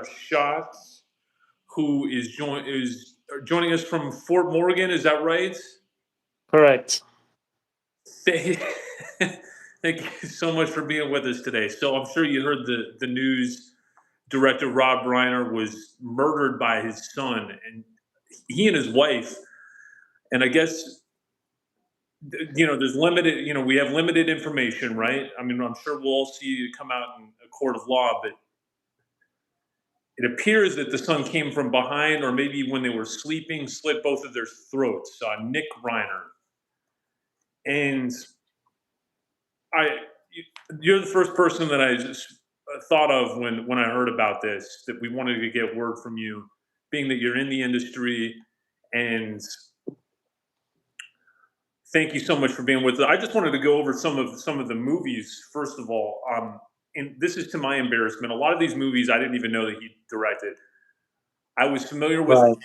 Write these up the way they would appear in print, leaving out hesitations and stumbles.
Schatz, who is joining us from Fort Morgan. Is that right? Correct. Thank, thank you so much for being with us today. So I'm sure you heard the news. Director Rob Reiner was murdered by his son, and he and his wife. And I guess there's limited. We have limited information, right? I mean, I'm sure we'll all see it come out in a court of law, but it appears that the son came from behind, or maybe when they were sleeping, slit both of their throats. Nick Reiner, and I, you're the first person that I just thought of when I heard about this. That we wanted to get word from you, being that you're in the industry, and thank you so much for being with us. I just wanted to go over some of the movies first of all. And this is to my embarrassment. A lot of these movies I didn't even know that he directed. I was familiar Right.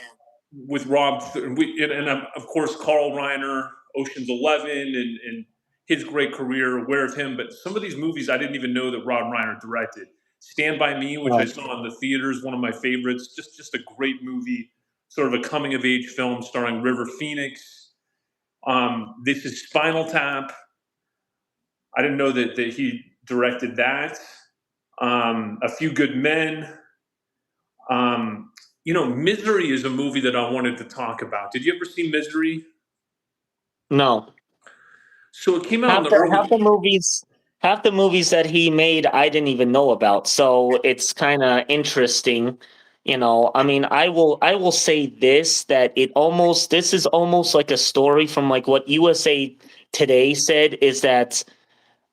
with Rob, and of course Carl Reiner, Ocean's 11, and his great career. Aware of him, but some of these movies I didn't even know that Rob Reiner directed. Stand by Me, which I Right. saw in the theaters, one of my favorites. Just a great movie, sort of a coming of age film starring River Phoenix. This is Spinal Tap. I didn't know that he directed that. A Few Good Men. Misery is a movie that I wanted to talk about. Did you ever see Misery? No. So it came out in Half the the early. half the movies that he made I didn't even know about. So it's kind of interesting. I mean, I will say this, that this is almost like a story from like what USA Today said, is that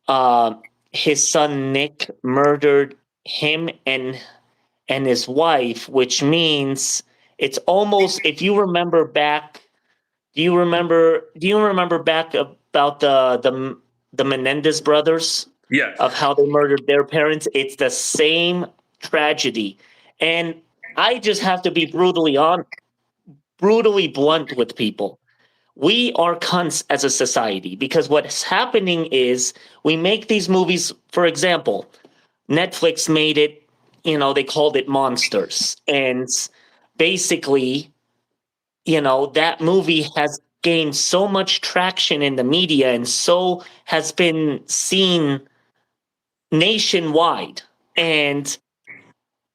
uh his son Nick murdered him and his wife, which means it's almost, if you remember back, do you remember back about the Menendez brothers, Yes. of how they murdered their parents? It's the same tragedy. And I just have to be brutally blunt with people. We are cunts as a society, because what's happening is we make these movies. For example, Netflix made it, they called it Monsters. And basically, that movie has gained so much traction in the media and so has been seen nationwide. And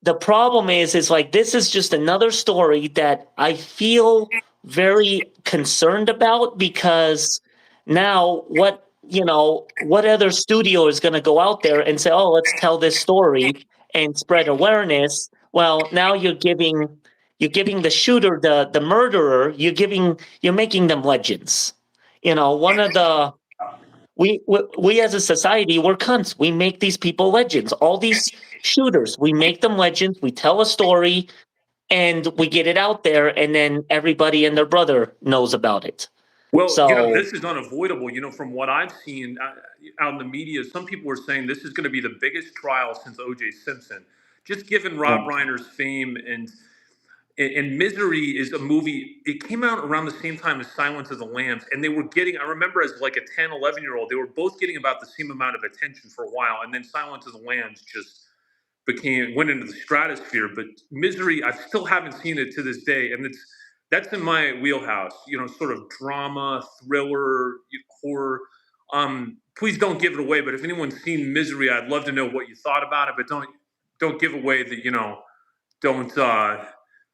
the problem is like, this is just another story that I feel very concerned about, because now what other studio is going to go out there and say, oh, let's tell this story and spread awareness? Well, now you're giving the shooter, the murderer, you're making them legends. One of the we as a society, we're cunts. We make these people legends. All these shooters, we make them legends. We tell a story and we get it out there, and then everybody and their brother knows about it. Well, So this is unavoidable. From what I've seen out in the media, some people are saying this is going to be the biggest trial since O.J. Simpson. Just given Rob Reiner's fame, and Misery is a movie. It came out around the same time as Silence of the Lambs, and they were getting. I remember as like a 10, 11-year-old, they were both getting about the same amount of attention for a while, and then Silence of the Lambs just went into the stratosphere. But Misery, I still haven't seen it to this day, and that's in my wheelhouse. Sort of drama, thriller, horror. Please don't give it away. But if anyone's seen Misery, I'd love to know what you thought about it. But don't give away the don't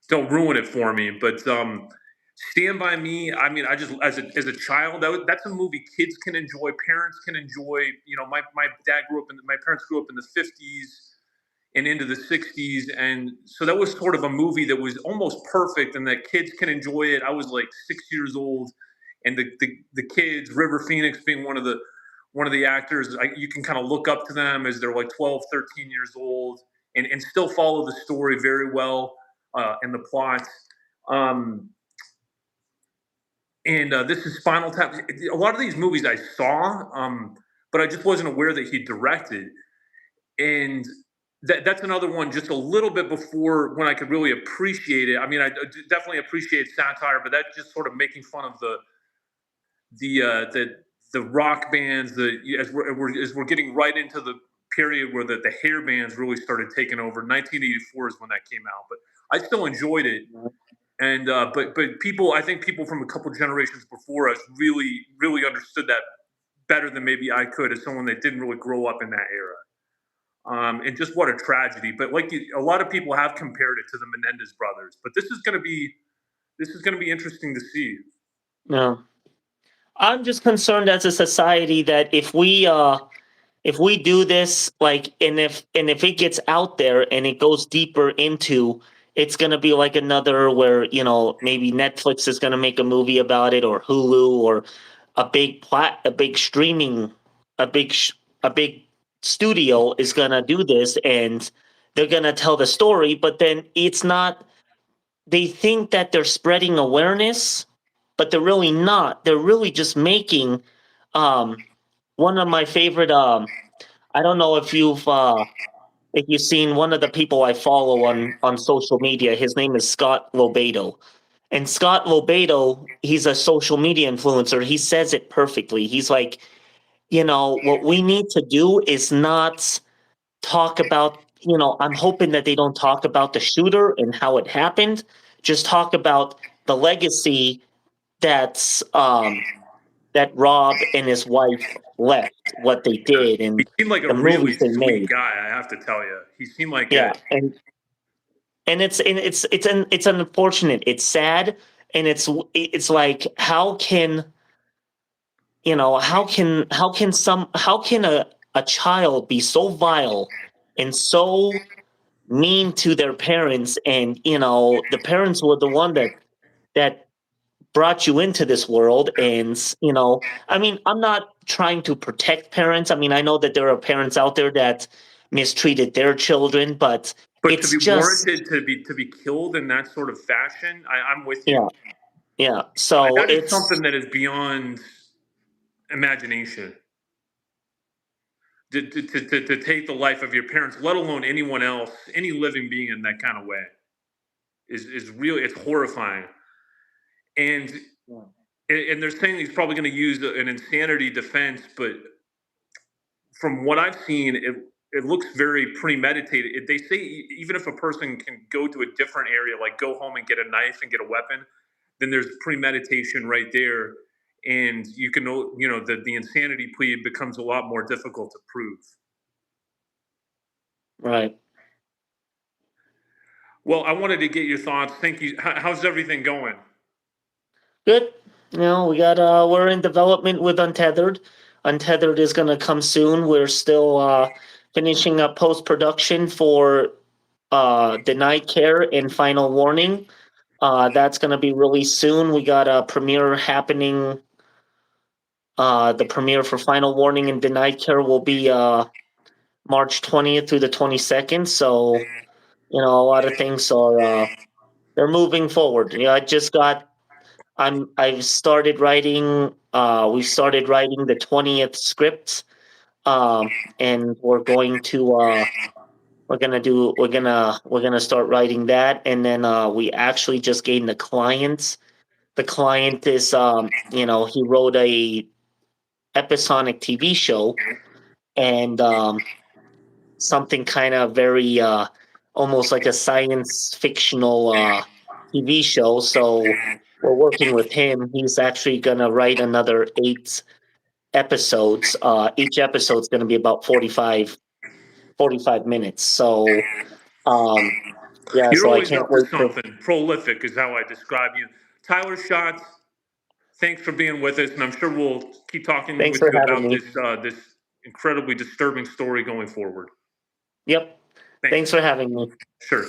don't ruin it for me. But Stand by Me. I mean, I just as a child, that's a movie kids can enjoy, parents can enjoy. My dad grew up my parents grew up in the 50s and into the 60s, and so that was sort of a movie that was almost perfect and that kids can enjoy it. I was like 6 years old, and the kids, River Phoenix being one of the actors, you can kind of look up to them as they're like 12, 13 years old, and still follow the story very well, and the plot. um, and This is Spinal Tap. A lot of these movies I saw, but I just wasn't aware that he directed. And that's another one just a little bit before when I could really appreciate it. I mean, I definitely appreciate satire, but that's just sort of making fun of the rock bands. As we're getting right into the period where the hair bands really started taking over. 1984 is when that came out, but I still enjoyed it. And but people, I think people from a couple generations before us really understood that better than maybe I could as someone that didn't really grow up in that era. And just what a tragedy. But a lot of people have compared it to the Menendez brothers. But this is going to be interesting to see. No. I'm just concerned as a society that if we do this, like, and if it gets out there and it goes deeper into, it's gonna be like another where, maybe Netflix is gonna make a movie about it, or Hulu, or a big streaming, a big a big studio is gonna do this, and they're gonna tell the story, but then it's not. They think that they're spreading awareness, but they're really not. They're really just making, um, one of my favorite. I don't know if you've seen one of the people I follow on social media. His name is Scott Lobato. And Scott Lobato, he's a social media influencer. He says it perfectly. He's like, what we need to do is not talk about, I'm hoping that they don't talk about the shooter and how it happened. Just talk about the legacy that's that Rob and his wife left, what they did, He and seemed like a the really movies they sweet made. guy, I have to tell you. He seemed like Yeah, and it's unfortunate. It's sad, and it's like, how can a child be so vile and so mean to their parents, and the parents were the one that brought you into this world. And I mean, I'm not trying to protect parents. I mean, I know that there are parents out there that mistreated their children, but but to it's be just, warranted to be killed in that sort of fashion, I'm with you. yeah, yeah. So That is it's something that is beyond imagination. To take the life of your parents, let alone anyone else, any living being in that kind of way, is really, it's horrifying. And and they're saying he's probably going to use an insanity defense, but from what I've seen, it looks very premeditated. They say even if a person can go to a different area, like go home and get a knife and get a weapon, then there's premeditation right there, and you can the insanity plea becomes a lot more difficult to prove. right. Well, I wanted to get your thoughts. Thank you. How's everything going? Good. We're in development with Untethered. Untethered is going to come soon. We're still finishing up post production for Denied Care and Final Warning. That's going to be released soon. We got a premiere happening. The premiere for Final Warning and Denied Care will be March 20th through the 22nd. So, a lot of things are they're moving forward. I just got I've started writing. We've started writing the 20th script, and we're gonna start writing that, and then we actually just gained the client. The client is he wrote a episodic TV show, and something kind of very almost like a science fictional TV show. So we're working with him. He's actually gonna write another 8 episodes. Each episode's gonna be about 45 minutes. So yeah, You're so I always can't up to wait to. something. Prolific is how I describe you. Tyler Schatz, thanks for being with us, and I'm sure we'll keep talking Thanks with for you having about me. this incredibly disturbing story going forward. Yep. Thanks. Thanks for having me. Sure.